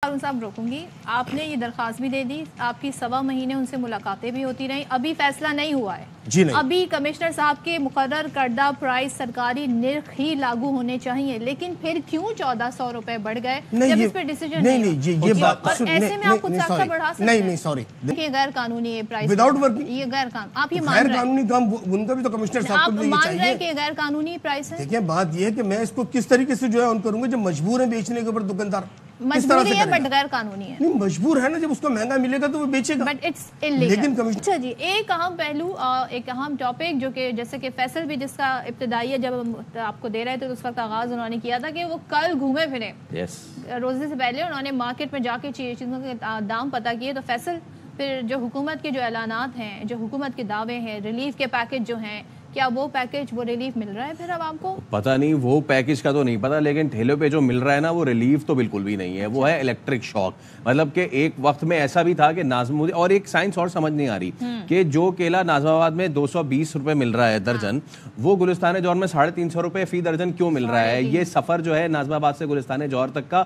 साहब रोकूंगी, आपने ये दरख्वास्त भी दे दी, आपकी 1.25 महीने उनसे मुलाकातें भी होती रहीं, अभी फैसला नहीं हुआ है जी नहीं। अभी कमिश्नर साहब के मुकर्रर करदा प्राइस सरकारी निर्ख ही लागू होने चाहिए, लेकिन फिर क्यों 1400 रुपए बढ़ गए जब इस पर डिसीजन नहीं ये बात और ऐसे में आप कुछ सस्ता बढ़ा सकते हैं? नहीं सॉरी, ये गैर कानूनी है प्राइस विदाउट वर्किंग, ये गैर कानूनी, आप ये मान रहे हैं? कानूनी काम उनका भी तो कमिश्नर साहब को मान रहे हैं कि गैर कानूनी प्राइस है? देखिए बात ये है कि मैं इसको किस तरीके से जो है ऑन करूंगा, जब मजबूर है बेचने के ऊपर दुकानदार मजबूरी है बट गैर कानूनी है। नहीं मजबूर है ना, जब उसको महंगा मिलेगा तो वो बेचेगा, बट इट्स इल्लीगल। लेकिन कमिश्नर अच्छा जी, एक अहम पहलू, एक अहम टॉपिक जो कि जैसे कि फैसल भी जिसका इब्तिदाई जब हम आपको दे रहे थे तो उस वक्त आगाज उन्होंने किया था कि वो कल घूमे फिरे रोजे से पहले उन्होंने मार्केट में जाके चीज़ों के दाम पता किए। तो फैसल फिर जो हुकूमत के जो ऐलानात हैं, जो हुकूमत के दावे हैं, रिलीफ के पैकेज जो हैं, क्या वो पैकेज वो रिलीफ मिल रहा है फिर अब आपको? पता नहीं, वो पैकेज का तो नहीं पता, लेकिन ठेलों पे जो मिल रहा है ना वो रिलीफ तो बिल्कुल भी नहीं है। वो है इलेक्ट्रिक शॉक। मतलब कि एक वक्त में ऐसा भी था कि नाज़िमुद्दीन, और एक साइंस और समझ नहीं आ रही कि जो केला नाज़िमाबाद में 220 रुपए मिल रहा है दर्जन, वो गुलिस्तान जौहर में 350 रुपए फी दर्जन क्यों मिल रहा है? ये सफर जो है नाज़िमाबाद से गुलिस्तान जौहर तक का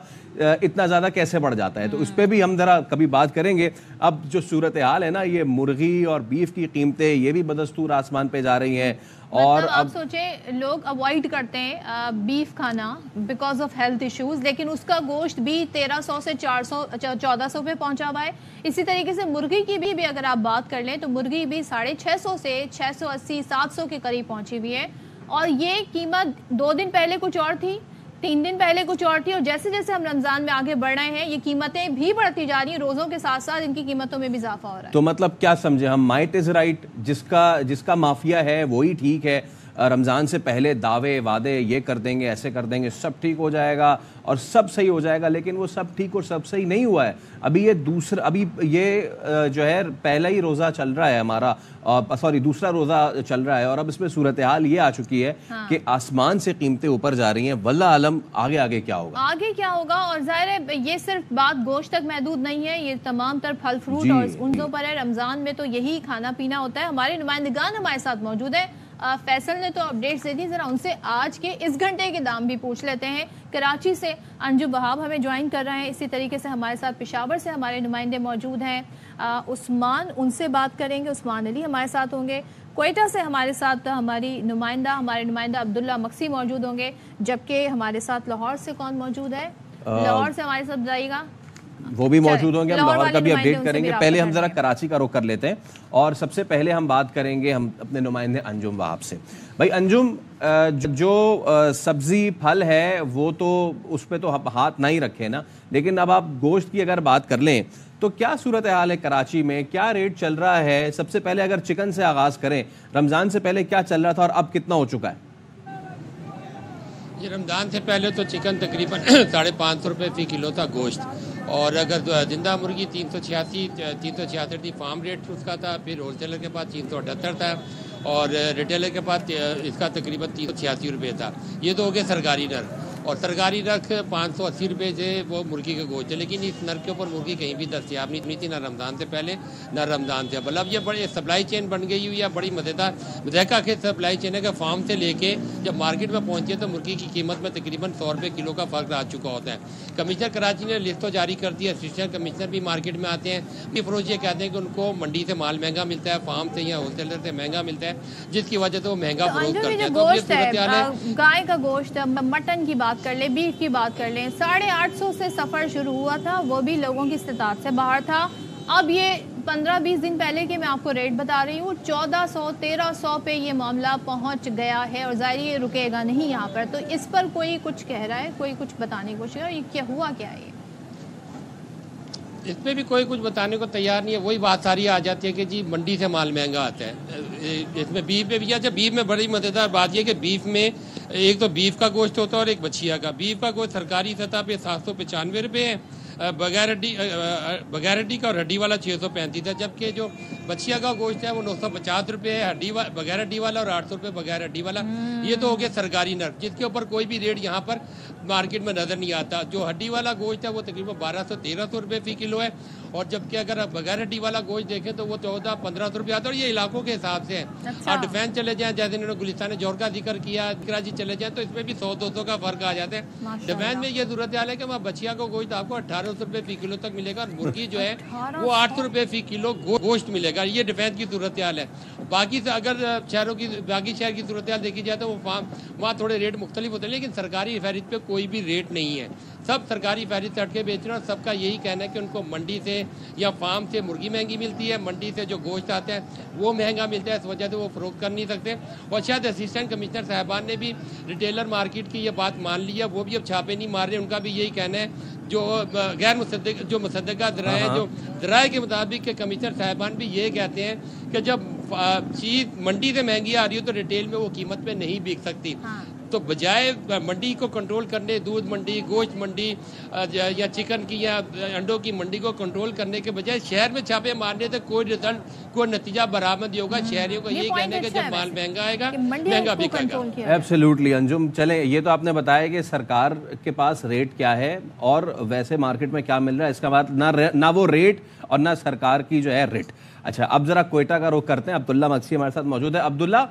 इतना ज्यादा कैसे बढ़ जाता है? तो उस पर भी हम जरा कभी बात करेंगे। अब जो सूरत हाल है ना, ये मुर्गी और बीफ की कीमतें ये भी बदस्तूर आसमान पे जा रही हैं। और आप सोचें, लोग अवॉइड करते हैं बीफ खाना बिकॉज ऑफ हेल्थ इश्यूज, लेकिन उसका गोश्त भी 1300 से 1400 पे पहुंचा हुआ है। इसी तरीके से मुर्गी की भी अगर आप बात कर लें तो मुर्गी भी 650 से 680 700 के करीब पहुंची हुई है। और ये कीमत 2 दिन पहले कुछ और थी, 3 दिन पहले कुछ और थी, और जैसे जैसे हम रमजान में आगे बढ़ रहे हैं ये कीमतें भी बढ़ती जा रही हैं। रोजों के साथ साथ इनकी कीमतों में भी इजाफा हो रहा है। तो मतलब क्या समझे हम, माइट इज राइट, जिसका माफिया है वही ठीक है। रमजान से पहले दावे वादे ये कर देंगे, ऐसे कर देंगे, सब ठीक हो जाएगा और सब सही हो जाएगा, लेकिन वो सब ठीक और सब सही नहीं हुआ है। अभी ये जो है पहला ही रोज़ा चल रहा है हमारा, दूसरा रोज़ा चल रहा है, और अब इसमें सूरत हाल ये आ चुकी है कि आसमान से कीमतें ऊपर जा रही हैं। वल्लाह आलम आगे क्या होगा। और जाहिर है ये सिर्फ बात गोश्त तक महदूद नहीं है, ये तमाम तर फल फ्रूट और उन पर है। रमजान में तो यही खाना पीना होता है। हमारे नुमाइंदगान हमारे साथ मौजूद है। फैसल ने तो अपडेट्स दे दी, जरा उनसे आज के इस घंटे के दाम भी पूछ लेते हैं। कराची से अंजुम वहाब हमें ज्वाइन कर रहे हैं, इसी तरीके से हमारे साथ पेशावर से हमारे नुमाइंदे मौजूद हैं। उस्मान, उनसे बात करेंगे, उस्मान अली हमारे साथ होंगे। क्वेटा से हमारे साथ हमारे नुमाइंदा अब्दुल्ला मक्सी मौजूद होंगे, जबकि हमारे साथ लाहौर से कौन मौजूद है? लाहौर से हमारे साथ जाएगा, वो भी मौजूद होंगे, हम लाहौर का भी अपडेट करेंगे। पहले हम जरा कराची का रुख कर लेते हैं, और सबसे पहले हम बात करेंगे हम अपने नुमाइंदे अंजुम वहाब से। भाई अंजुम, जो सब्जी फल है वो तो उस पर तो हाथ नहीं रखे ना, लेकिन अब आप गोश्त की अगर बात कर लें तो क्या सूरत हाल है कराची में, क्या रेट चल रहा है? सबसे पहले अगर चिकन से आगाज करें, रमजान से पहले क्या चल रहा था और अब कितना हो चुका है? ये रमज़ान से पहले तो चिकन तकरीबन 550 रुपये फ़ी किलो था गोश्त, और अगर जिंदा मुर्गी 366 थी, फार्म रेट उसका था। फिर होलसेलर के पास 378 था, और रिटेलर के पास इसका तकरीबन 386 रुपये था। ये तो हो गया सरकारी नर्ख, और सरकारी नर्ख 580 रुपये से वो मुर्गी का गोश्त है। लेकिन इस नर्ख के ऊपर मुर्गी कहीं भी दस्तियाब नहीं थी, ना रमज़ान से पहले ना रमज़ान से। मतलब ये बड़ी सप्लाई चेन बन गई हुई है, बड़ी मज़ेका के सप्लाई चेन है कि फार्म से लेके जब मार्केट में पहुंचे तो मुर्गी की कीमत में तकरीबन 100 रुपये किलो का फ़र्क आ चुका होता है। कमिश्नर कराची ने लिस्ट तो जारी कर दी है, असिस्टेंट कमिश्नर भी मार्केट में आते हैं, ये फरोश ये कहते हैं कि उनको मंडी से माल महंगा मिलता है, फार्म से या होलसेलर से महंगा मिलता है, जिसकी वजह से वो महंगा फरोख्त करते हैं। तो गाय का गोश्त, मटन की बात कर ले, बीफ की बात कर लें, 850 से सफर शुरू हुआ था, वो भी लोगों की इस्तिताअत से बाहर था। अब ये 15-20 दिन पहले के मैं आपको रेट बता रही हूँ, 1400-1300 पे ये मामला पहुंच गया है, और जाहिर ये रुकेगा नहीं यहाँ पर। तो इस पर कोई कुछ कह रहा है, कोई कुछ बताने की कोशिश कर रहा है, ये क्या हुआ क्या है? इस पर भी कोई कुछ बताने को तैयार नहीं है। वही बात सारी आ जाती है कि जी मंडी से माल महंगा आता है। इसमें बीफ में भी, अच्छा बीफ में बड़ी मज़ेदार बात यह कि बीफ में एक तो बीफ का गोश्त होता है और एक बछिया का। बीफ का गोश्त सरकारी सतह पे 795 रुपये है, बगैर हड्डी का, और हड्डी वाला 635 है, जबकि जो बछिया का गोश्त है वो 950 रुपये है बगैर हड्डी वाला, और 800 रुपये बगैर हड्डी वाला। ये तो हो गया सरकारी नर्ख, जिसके ऊपर कोई भी रेट यहाँ पर मार्केट में नज़र नहीं आता। जो हड्डी वाला गोश्त है वो तकरीबन 1200-1300 रुपये फ़ी किलो है, और जबकि अगर आप बगैर हड्डी वाला गोश्त देखें तो वो 1400-1500 रुपये आता है, और ये इलाकों के हिसाब से है। अच्छा। और डिफेंस चले जाएँ, जैसे इन्होंने गुलिस्तान जौहर का जिक्र किया, कराची चले जाएँ तो इसमें भी 100-200 का फ़र्क आ जाता है। डिफेंस में ये सूरत हाल है कि वहाँ बछिया को गोश्त आपको 1800 रुपये फ़ी किलो तक मिलेगा, और मुर्गी जो है वो 800 रुपये फ़ी किलो गोश्त मिलेगा। ये डिफेंस की सूरत हाल है। बाकी से अगर शहरों की बाकी शहर की सूरत हाल देखी जाए तो वहाँ थोड़े रेट मुख्तलिफ होते हैं, लेकिन सरकारी फहरिस्त पे कोई भी रेट नहीं है। सब सरकारी फहरिस्त हट के बेच रहे हैं, और सबका यही कहना है कि उनको मंडी से या फार्म से मुर्गी महंगी मिलती है, मंडी से जो गोश्त आता है वो महंगा मिलता है, इस वजह से वो फरोख्त कर नहीं सकते। और शायद असिस्टेंट कमिश्नर साहबान ने भी रिटेलर मार्केट की ये बात मान ली है, वो भी अब छापे नहीं मार रहे। उनका भी यही कहना है, जो गैर मुसद्दका ज़राए हैं, जो ज़राए के मुताबिक के कमिश्नर साहबान भी ये कहते हैं कि जब चीज़ मंडी से महंगी आ रही हो तो रिटेल में वो कीमत पे नहीं बिक सकती। तो बजाय मंडी को कंट्रोल करने, दूध मंडी, गोश्त मंडी या चिकन की या अंडों की मंडी को कंट्रोल करने के बजाय शहर में छापे मारने से कोई रिजल्ट, कोई नतीजा बरामद होगा। शहरियों का यही कहना है कि जब माल महंगा आएगा महंगा बिकेगा। एब्सोल्युटली अंजुम, चले ये तो आपने बताया कि सरकार के पास रेट क्या है और वैसे मार्केट में क्या मिल रहा है, इसका बात ना वो रेट और ना सरकार की जो है रेट। अच्छा, अब जरा क्वेटा का रुख करते हैं। अब्दुल्ला मक्सी हमारे साथ मौजूद है। अब्दुल्ला,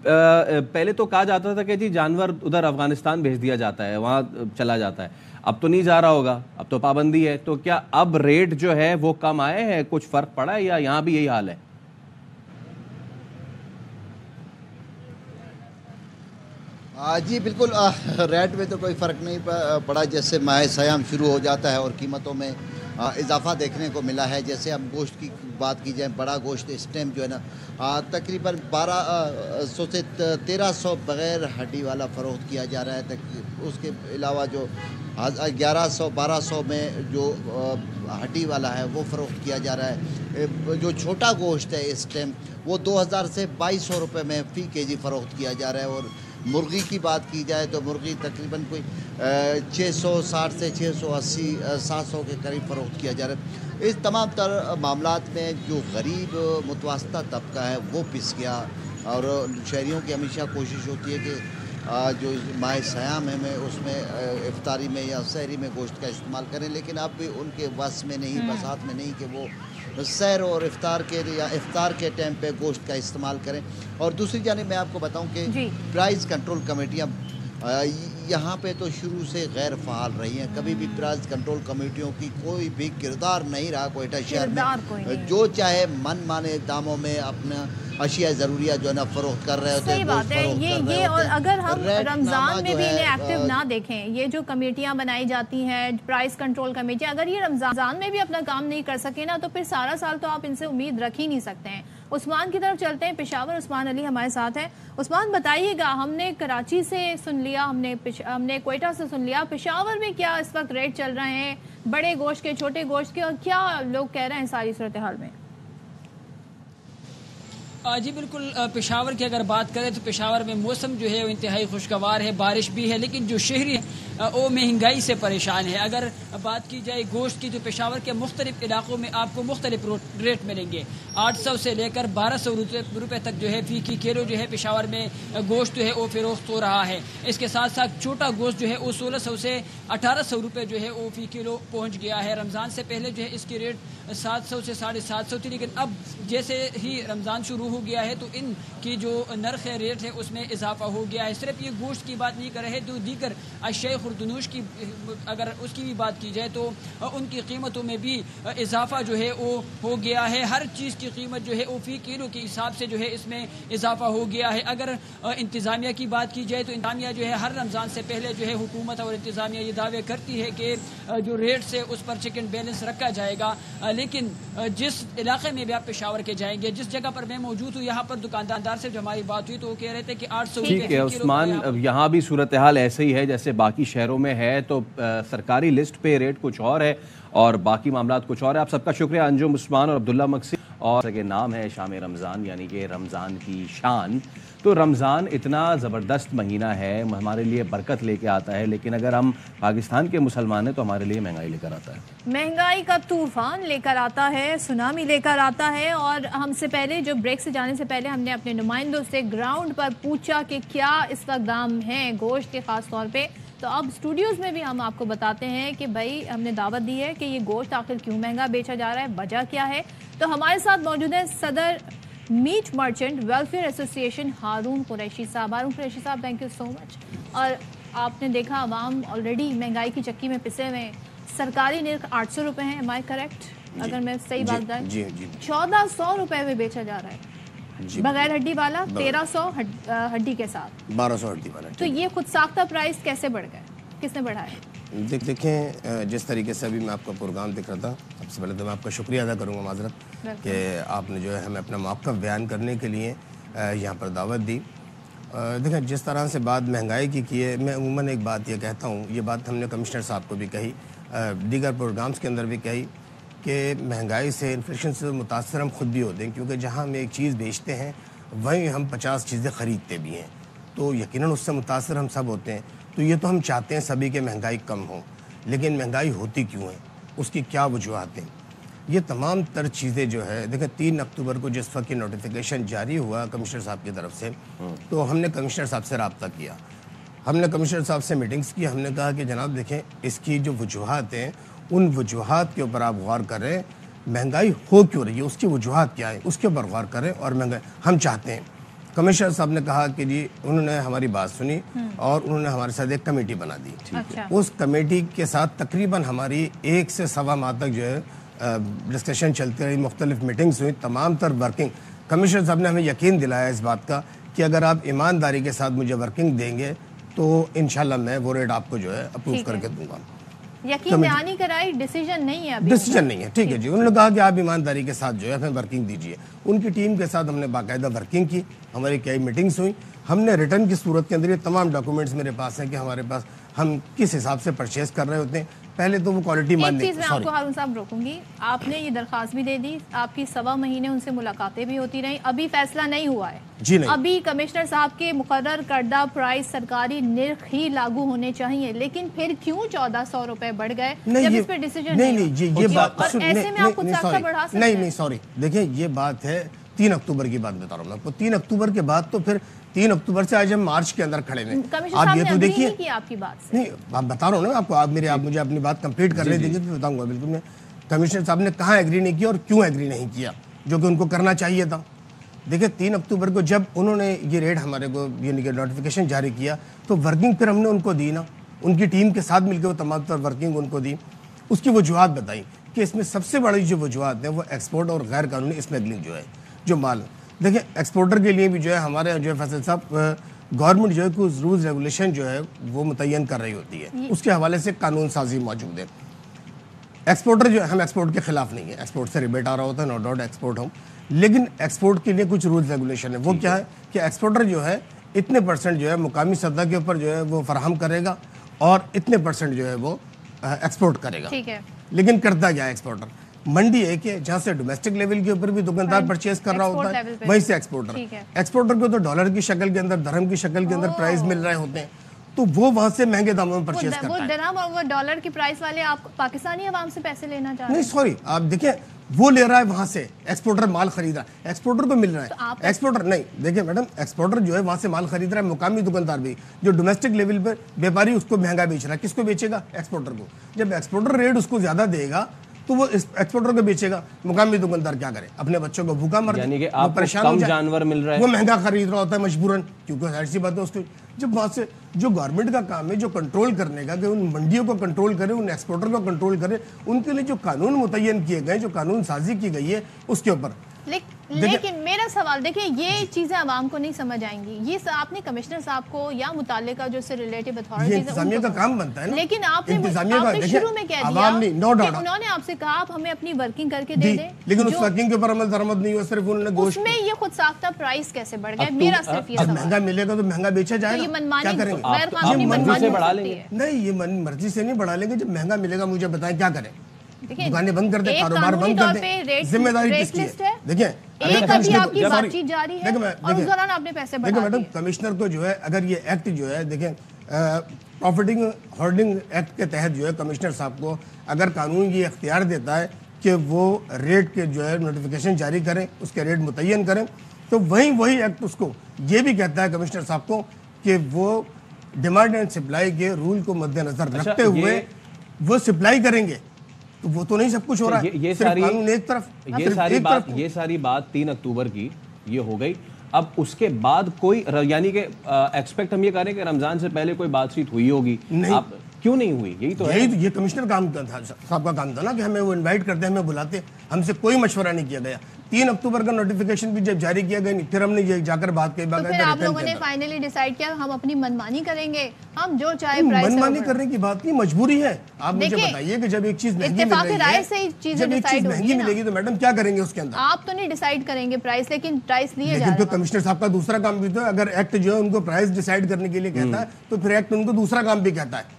पहले तो कहा जाता था कि जी जानवर उधर अफगानिस्तान भेज दिया जाता है, वहाँ चला जाता है, अब तो नहीं जा रहा होगा, अब तो पाबंदी है, तो क्या अब रेट जो है वो कम आए हैं, कुछ फर्क पड़ा है या यहाँ भी यही हाल है? जी बिल्कुल, रेट में तो कोई फ़र्क नहीं पड़ा। जैसे माह सयाम शुरू हो जाता है और कीमतों में इजाफा देखने को मिला है। जैसे अब गोश्त की बात की जाए, बड़ा गोश्त इस टाइम जो है ना तकरीबन 1200 से 1300 बग़ैर हड्डी वाला फ़रोख्त किया जा रहा है। उसके अलावा जो 1100-1200 में जो हड्डी वाला है वो फ़रोख्त किया जा रहा है। जो छोटा गोश्त है इस टाइम वो 2000 से 2200 रुपये में फ़ी केजी फ़रोख्त किया जा रहा है। और मुर्गी की बात की जाए तो मुर्गी तकरीबन कोई 660 से 680-700 के करीब फ़रोख्त किया जा रहा है। इस तमाम तर मामलात में जो गरीब मुतवस्ता तबका है वो पिस गया, और शहरियों की हमेशा कोशिश होती है कि जो माह सयाम है में उसमें इफ्तारी में या सहरी में गोश्त का इस्तेमाल करें, लेकिन अब भी उनके वस में नहीं, बसात में नहीं कि वो सैर और इफ्तार के टाइम पे गोश्त का इस्तेमाल करें। और दूसरी जानिब मैं आपको बताऊं कि प्राइस कंट्रोल कमेटियां यहाँ पे तो शुरू से गैर फ़ाल रही हैं। कभी भी प्राइस कंट्रोल कमेटियों की कोई भी किरदार नहीं रहा कोयटा शहर में। जो चाहे मन माने दामों में अपना अशिया ज़रूरिया जो है ना फ़रोख्त कर रहे होते हैं। सही बात है ये और अगर हम रमज़ान में भी इन्हें एक्टिव ना देखें, ये जो कमेटियां बनाई जाती हैं, प्राइस कंट्रोल कमेटियां, अगर ये रमज़ान में भी अपना काम नहीं कर सके ना तो फिर सारा साल तो आप इनसे उम्मीद रख ही नहीं सकते हैं। उस्मान की तरफ चलते हैं, पेशावर उस्मान अली हमारे साथ है। उस्मान, बताइएगा, हमने कराची से सुन लिया, हमने क्वेटा से सुन लिया, पेशावर में क्या इस वक्त रेट चल रहे हैं बड़े गोश्त के, छोटे गोश्त के, और क्या लोग कह रहे हैं सारी सूरत हाल में? जी बिल्कुल, पेशावर की अगर बात करें तो पेशावर में मौसम जो है वो इंतहाई खुशगवार है, बारिश भी है, लेकिन जो शहरी वो महंगाई से परेशान है। अगर बात की जाए गोश्त की तो पेशावर के मुख्तलिफ इलाकों में आपको मुख्तलिफ रेट मिलेंगे। 800 से लेकर 1200 रुपये तक जो है फ़ी किलो जो है पेशावर में गोश्त जो है वो फ़रोख्त हो रहा है। इसके साथ साथ छोटा गोश्त जो है वो 1600 से 1800 रुपये जो है वो फ़ी किलो पहुँच गया है। रमज़ान से पहले जो है इसकी रेट 700 से 750 थी, लेकिन अब जैसे ही रमज़ान शुरू हो गया है तो इनकी जो नर्ख रेट है उसमें इजाफा हो गया है। सिर्फ ये गोश्त की बात नहीं कर रहे, जो दीगर अशय खुर्दनूश की अगर उसकी भी बात की जाए तो उनकी कीमतों में भी इजाफा जो है वो हो गया है। हर चीज़ की कीमत जो है वो फ़ी किलो के हिसाब से जो है इसमें इजाफा हो गया है। अगर इंतज़ामिया की बात की जाए तो इंतज़ामिया जो है हर रमज़ान से पहले जो है हुकूमत और इंतज़ामिया ये दावे करती है कि जो रेट से उस पर चेक एंड बैलेंस रखा जाएगा, लेकिन जिस इलाके में भी आप पेशावर के जाएंगे, जिस जगह पर मैं मौजूद हूँ, यहाँ पर दुकानदार से जो हमारी बात हुई तो वो कह रहे थे कि 800 ठीक है उस्मान, यहाँ भी सूरत हाल ऐसे ही है जैसे बाकी शहरों में है। तो सरकारी लिस्ट पे रेट कुछ और है और बाकी मामलात कुछ और है। आप सबका शुक्रिया अंजुम उस्मान और अब्दुल्ला मक्सी। और के नाम है शाम रमज़ान, यानी कि रमज़ान की शान। तो रमज़ान इतना ज़बरदस्त महीना है, हमारे लिए बरकत लेके आता है, लेकिन अगर हम पाकिस्तान के मुसलमान हैं तो हमारे लिए महंगाई लेकर आता है। महंगाई का तूफान लेकर आता है, सुनामी लेकर आता है। और हमसे पहले जो ब्रेक से जाने से पहले हमने अपने नुमाइंदों से ग्राउंड पर पूछा कि क्या इस वक्त दाम हैं गोश्त के, ख़ास तौर पे تو اب اسٹوڈیوز میں بھی ہم آپ کو بتاتے ہیں کہ بھائی ہم نے دعوت دی ہے کہ یہ گوشت آخر کیوں مہنگا بیچا جا رہا ہے، وجہ کیا ہے. تو ہمارے ساتھ موجود ہیں صدر میٹ مرچنٹ ویلفیئر ایسوسی ایشن ہارون قریشی صاحب. ہارون قریشی صاحب تھینک یو سو مچ. اور آپ نے دیکھا عوام آلریڈی مہنگائی کی چکی میں پسے ہوئے ہیں. سرکاری نرخ 800 روپے ہیں، ایم آئی کریکٹ اگر میں صحیح بات بتاؤں؟ 1400 روپے میں بیچا جا رہا ہے بغیر ہڈی والا، 1300 ہڈی کے ساتھ، 1200 ہڈی والا. تو یہ خود ساختہ پرائس کیسے بڑھ گئے، کس نے بڑھایا؟ دیکھیں جس طریقے سے ابھی میں آپ کا پروگرام دیکھ رہا تھا، سب سے پہلے تو میں آپ کا شکریہ ادا کروں گا معذرت کہ آپ نے جو ہے ہمیں اپنا موقف بیان کرنے کے لیے یہاں پر دعوت دی. دیکھیں جس طرح سے بات مہنگائی کی ہے، میں عموماً ایک بات یہ کہتا ہوں، یہ بات ہم نے کمشنر صاحب کو بھی کہی، دیگر پروگرامز کے اندر بھی کہی کہ مہنگائی سے، انفلیشن سے متاثر ہم خود بھی ہوتے ہیں، کیونکہ جہاں ہم ایک چیز بیچتے ہیں وہیں ہم 50 چیزیں خریدتے بھی ہیں، تو یقیناً اس سے متاثر ہم سب ہوتے ہیں. تو یہ تو ہم چاہتے ہیں سبھی کہ مہنگائی کم ہو، لیکن مہنگائی ہوتی کیوں ہے، اس کی کیا وجوہات ہیں؟ یہ تمام تر چیزیں جو ہے، دیکھیں 3 اکتوبر کو جس وقت کی نوٹیفیکیشن جاری ہوا کمشنر صاحب کی طرف سے، تو ہم نے کمشنر صاحب سے رابطہ کیا، ہم نے کمشنر صاحب سے میٹنگز کی. ہم نے کہا کہ جناب دیکھیں اس کی جو وجوہات ہیں ان وجوہات کے اوپر آپ غور کریں، مہنگائی ہو کیوں رہی ہے، اس کی وجوہات کیا ہیں، اس کے اوپر غور کریں. اور مہنگائی ہم چاہتے ہیں، کمشنر صاحب نے کہا کہ جی انہوں نے ہماری بات سنی اور انہوں نے ہمارے ساتھ ایک کمیٹی بنا دی. اس کمیٹی کے ساتھ تقریباً ہماری 1 سے سوا ماہ تک جو ہے ڈسکشن چلتی رہی، مختلف میٹنگز ہوئی، تمام تر ورکنگ. کمشنر صاحب نے ہمیں یقین دلایا اس بات کا کہ اگر آپ ایمانداری کے ساتھ مجھے ورکنگ دیں گے تو انشاءاللہ میں وہ ریٹ آپ کو جو ہے اپروو کر کے دوں گا. یقین دہانی کرائی، ڈیسیجن نہیں ہے ابھی، ڈیسیجن نہیں ہے، ٹھیک ہے جی. انہوں نے کہا کہ آپ ایمانداری کے ساتھ جو ہے ہمیں ورکنگ دیجیے. ان کی ٹیم کے ساتھ ہم نے باقاعدہ ورکنگ کی، ہماری کئی میٹنگز ہوئی. ہم نے ریٹرن کی صورت کے اندر یہ تمام ڈاکومنٹس میرے پاس ہیں کہ ہمارے پاس ہم کس حساب سے پرچیز کر رہے ہوتے ہیں. پہلے تو وہ کوالٹی ماننے. ایک چیز میں آپ کو ہارون صاحب روکوں گی، آپ نے یہ درخواست بھی دے دی، آپ کی 1.25 مہینے ان سے ملاقاتیں بھی ہوتی رہیں، ابھی فیصلہ نہیں ہوا ہے جی نہیں. ابھی کمشنر صاحب کے مقرر کردہ پرائس سرکاری نرخ ہی لاگو ہونے چاہیے، لیکن پھر کیوں 1400 روپے بڑھ گئے جب اس پہ ڈیسیجن نہیں جی یہ بات اور ایسے میں آپ خود ساختہ بڑھا سکتے ہیں؟ نہیں سوری، دیکھیں یہ بات ہے 3 اکتوبر کی بات بتا رہا ہوں میں آپ کو. 3 اکتوبر کے بعد تو پھر 3 اکتوبر سے آج ہم مارچ کے اندر کھڑے ہیں. آپ یہ تو دیکھیے، آپ کی بات سے نہیں آپ بتا رہا ہوں نا آپ کو، آپ مجھے اپنی بات کمپلیٹ کرنے دیں گے تو بتاؤں گا. بالکل میں کمشنر صاحب نے کہاں ایگری نہیں کیا اور کیوں ایگری نہیں کیا، جو کہ ان کو کرنا چاہیے تھا. دیکھیں 3 اکتوبر کو جب انہوں نے یہ ریٹ ہمارے کو یعنی کہ نوٹیفیکیشن جاری کیا تو ورکنگ پھر ہم نے ان کو دی نا، ان کی ٹیم کے ساتھ مل کے وہ تمام تر ورکنگ ان کو دی. اس کی وجوہات بتائیں کہ اس میں سب سے بڑی جو وجوہات ہیں وہ ایکسپورٹ اور غیر قانونی اسمیگلنگ جو ہے جو مال. دیکھیں ایکسپورٹر کے لیے بھی جو ہے ہمارے جو ہے فیصل صاحب گورنمنٹ جو ہے کچھ رولز ریگولیشن جو ہے وہ متعین کر رہی ہوتی ہے، اس کے حوالے سے قانون سازی موجود ہے. ایکسپورٹر جو ہے، ہم ایکسپورٹ کے خلاف نہیں ہیں، ایکسپورٹ سے ریبیٹ آ رہا ہوتا ہے، نو ڈاؤٹ ایکسپورٹ ہوں، لیکن ایکسپورٹ کے لیے کچھ رولز ریگولیشن ہے. وہ کیا ہے کہ ایکسپورٹر جو ہے اتنے % جو ہے مقامی سطح کے اوپر جو ہے وہ فراہم کرے گا اور اتنے % جو ہے وہ ایکسپورٹ کرے گا. لیکن کرتا کیا ہے ایکسپورٹر؟ منڈی ہے کہ جہاں سے ڈومیسٹک لیول کے اوپر بھی دکاندار پرچیز کر رہا ہوتا ہے وہیں سے ایکسپورٹر کو تو ڈالر کی شکل کے اندر، درہم کی شکل کے اندر پرائز مل رہے ہوتے ہیں، تو وہ وہاں سے مہنگے داموں میں پرچیز کرتا ہے. وہ درہم اور وہ ڈالر کی پرائز والے آپ پاکستانی عوام سے پیسے لینا چاہ رہے ہیں؟ نہیں سوری، آپ دیکھیں وہ لے رہا ہے وہاں سے، ایکسپورٹر مال خرید رہا ہے، ایکسپورٹر کو مل رہا ہے. ایکسپورٹر نہیں، دیکھیں میڈم ایکسپورٹر جو ہے وہاں سے مال خرید رہا ہے، مقامی دکاندار بھی، جو ڈومیسٹک لیول پر بیپاری اس کو مہنگا بیچ رہا ہے. کس کو بیچے گا؟ ایکسپورٹر کو. جب ایکسپورٹر ریٹ اس کو زیادہ دے گا تو وہ ایکسپورٹر کو بیچے گا. مقامی دکاندار کیا کرے؟ اپنے بچوں کو بھوکا مر یعنی کہ وہ پریشان ہو جائے، جانور مل رہا ہے، وہ مہنگا خرید رہا ہوتا ہے مجبوراً، کیونکہ ظاہر سی بات ہے اس کو. جب وہاں سے جو گورنمنٹ کا کام ہے جو کنٹرول کرنے کا، کہ ان منڈیوں کو کنٹرول کرے، ان ایکسپورٹر کو کنٹرول کرے، ان کے لیے جو قانون متعین کیے گئے، جو قانون سازی کی گئی ہے اس کے اوپر. لیکن میرا سوال دیکھیں، یہ چیزیں عوام کو نہیں سمجھ آئیں گی. یہ آپ نے کمشنر صاحب کو یا متعلقہ جو سے ریلیٹیو اتھارٹیز ہیں انتظامیہ کا کام بنتا ہے نا. لیکن آپ نے شروع میں کہہ دیا کہ انہوں نے آپ سے کہا آپ ہمیں اپنی ورکنگ کر کے دے دیں، لیکن اس ورکنگ کے اوپر عمل درآمد نہیں ہوا، صرف انہوں نے گوشت. اس میں یہ خود ساختہ پرائس کیسے بڑھ گئے؟ میرا صرف یہ سوال. مہنگا ملے گا تو مہنگا بیچا جائے گا. یہ منمانی کیا کریں گے؟ غیر قانونی منمانی ہوتی ہے. نہیں، یہ مرضی سے نہیں بڑھا لیں گے. جب مہنگا ملے گا مجھے بتائیں کیا کریں؟ دکانیں بند کر دیں، کاروبار بند کر دیں، ذمہ داری کس کی ہے؟ دیکھیں ایک ابھی آپ کی بات چیت جاری ہے اور اس دوران آپ نے پیسے بڑھا دیے. دیکھیں میڈم کمشنر کو جو ہے اگر یہ ایکٹ جو ہے، دیکھیں پروفٹنگ ہولڈنگ ایکٹ کے تحت جو ہے کمشنر صاحب کو اگر قانون یہ اختیار دیتا ہے کہ وہ ریٹ کے جو ہے نوٹیفیکیشن جاری کریں، اس کے ریٹ متعین کریں، تو وہی ایکٹ اس کو یہ بھی کہتا ہے کمشنر صاحب کو کہ وہ ڈیمانڈ اینڈ سپلائی کے رول کو مد نظر رکھتے ہوئے وہ سپلائی کریں گے تو وہ تو نہیں سب کچھ ہو رہا ہے. یہ ساری بات 3 اکتوبر کی یہ ہو گئی. اب اس کے بعد کوئی یعنی کہ ایکسپیکٹ ہم یہ کریں کہ رمضان سے پہلے کوئی بات چیت ہوئی ہوگی, کیوں نہیں ہوئی؟ یہی تو ہے. یہ کمشنر صاحب کا کام تھا نا کہ ہمیں وہ انوائٹ کرتے, ہمیں بلاتے, ہم سے کوئی مشورہ نہیں کیا گیا. 3 اکتوبر کا نوٹیفیکیشن بھی جب جاری کیا گیا نہیں, پھر ہم نے یہ جا کر بات کی. پھر آپ لوگوں نے فائنلی ڈیسائیڈ کیا ہم اپنی منمانی کریں گے, ہم جو چاہے پرائس. منمانی کرنے کی بات نہیں, مجبوری ہے. آپ مجھے بتائیے کہ جب ایک چیز مہنگی ملے گی تو میڈم کیا کریں گے اس کے اندر؟ آپ تو نہیں ڈیسائیڈ کریں گے پرائس, لیکن پرائس لیے جا رہے ہیں. لیکن کمشنر صاحب کا دوسرا کام بھی تو ہے, اگر ایکٹ جو ہے ان کو پرائس ڈیسائیڈ کرنے کے لیے کہتا ہے تو پھر ایکٹ ان کو دوسرا کام بھی کہتا ہے.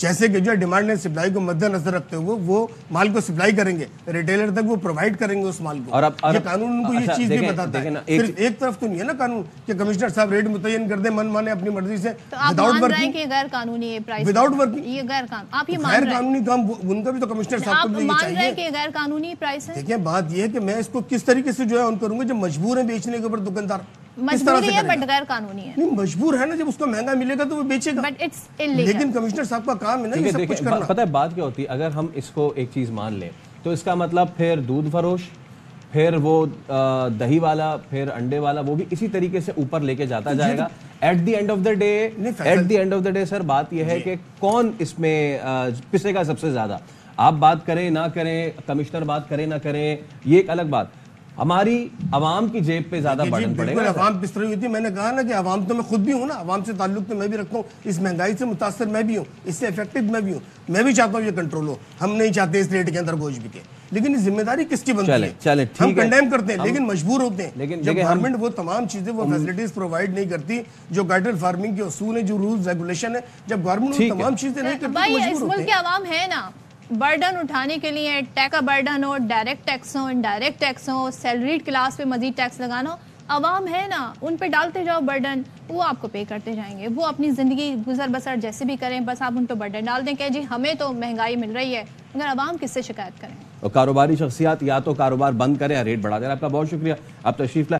جیسے کہ جو ڈیمانڈ اینڈ سپلائی کو مد نظر رکھتے ہوئے وہ مال کو سپلائی کریں گے, ریٹیلر تک وہ پرووائڈ کریں گے اس مال کو. یہ قانون ان کو یہ چیز بھی بتاتا ہے. صرف ایک طرف تو نہیں ہے نا قانون کہ کمشنر صاحب ریٹ متعین کر دیں من مانے اپنی مرضی سے. آپ مان رہے ہیں کہ غیر قانونی ہے پرائس, وداؤٹ ورکنگ, یہ غیر قانونی, آپ یہ مان رہے ہیں غیر قانونی کام ان کا بھی تو کمشنر صاحب کو مان رہے ہیں کہ غیر قانونی پرائس ہے. دیکھیں بات یہ ہے کہ میں اس کو کس طریقے سے جو ہے ان کروں گا جب مجبور ہیں بیچنے کے اوپر دکاندار. مجبوری ہے بٹ غیر قانونی ہے. نہیں مجبور ہے نا, جب اس کو مہنگا ملے گا تو وہ بیچے گا. لیکن کمشنر صاحب کا کام ہے نا یہ سب کچھ کرنا. پتہ ہے بات کیا ہوتی ہے, اگر ہم اس کو ایک چیز مان لیں تو اس کا مطلب پھر دودھ فروش, پھر وہ دہی والا, پھر انڈے والا, وہ بھی اسی طریقے سے اوپر لے کے جاتا جائے گا. At the end of the day sir بات یہ ہے کہ کون اس میں پسے گا سب سے زیادہ. آپ بات کریں نہ کریں, کمشنر بات کریں نہ کریں, یہ ایک الگ بات. ہماری عوام کی جیب پہ زیادہ برڈن پڑے گا. عوام پس رہی ہوتی ہے, میں نے کہا نا کہ عوام تو میں خود بھی ہوں نا, عوام سے تعلق تو میں بھی رکھتا ہوں, اس مہنگائی سے متاثر میں بھی ہوں, اس سے افیکٹڈ میں بھی ہوں. میں بھی چاہتا ہوں یہ کنٹرول ہو, ہم نہیں چاہتے اس ریٹ کے اندر گوشت بکے, لیکن یہ ذمہ داری کس کی بنتی ہے؟ ہم کنڈیم کرتے ہیں لیکن مجبور ہوتے ہیں. جب گورنمنٹ وہ تمام چیزیں وہ فیسلٹیز پرووائڈ نہیں کرتی جو کیٹل فارمنگ کے اصول ہیں, جو رولز ریگولیشن ہے, جب گورنمنٹ وہ تمام چیزیں نہیں کرتی بھائی اس ملک کے عوام ہے نا, برڈن اٹھانے کے لیے ٹیکس کا برڈن ہو, ڈائریکٹ ٹیکس ہو, انڈائریکٹ ٹیکس ہو, سیلریڈ کلاس پہ مزید ٹیکس لگانا ہو, عوام ہے نا, ان پہ ڈالتے جاؤ برڈن, وہ آپ کو پے کرتے جائیں گے. وہ اپنی زندگی گزر بسر جیسے بھی کریں, بس آپ ان پہ برڈن ڈال دیں کہ جی ہمیں تو مہنگائی مل رہی ہے, مگر عوام کس سے شکایت کریں؟ کاروباری شخصیات یا تو کاروبار بند کریں یا ریٹ بڑھا دیں. آپ کا بہت شکریہ, آپ تشریف لائیں.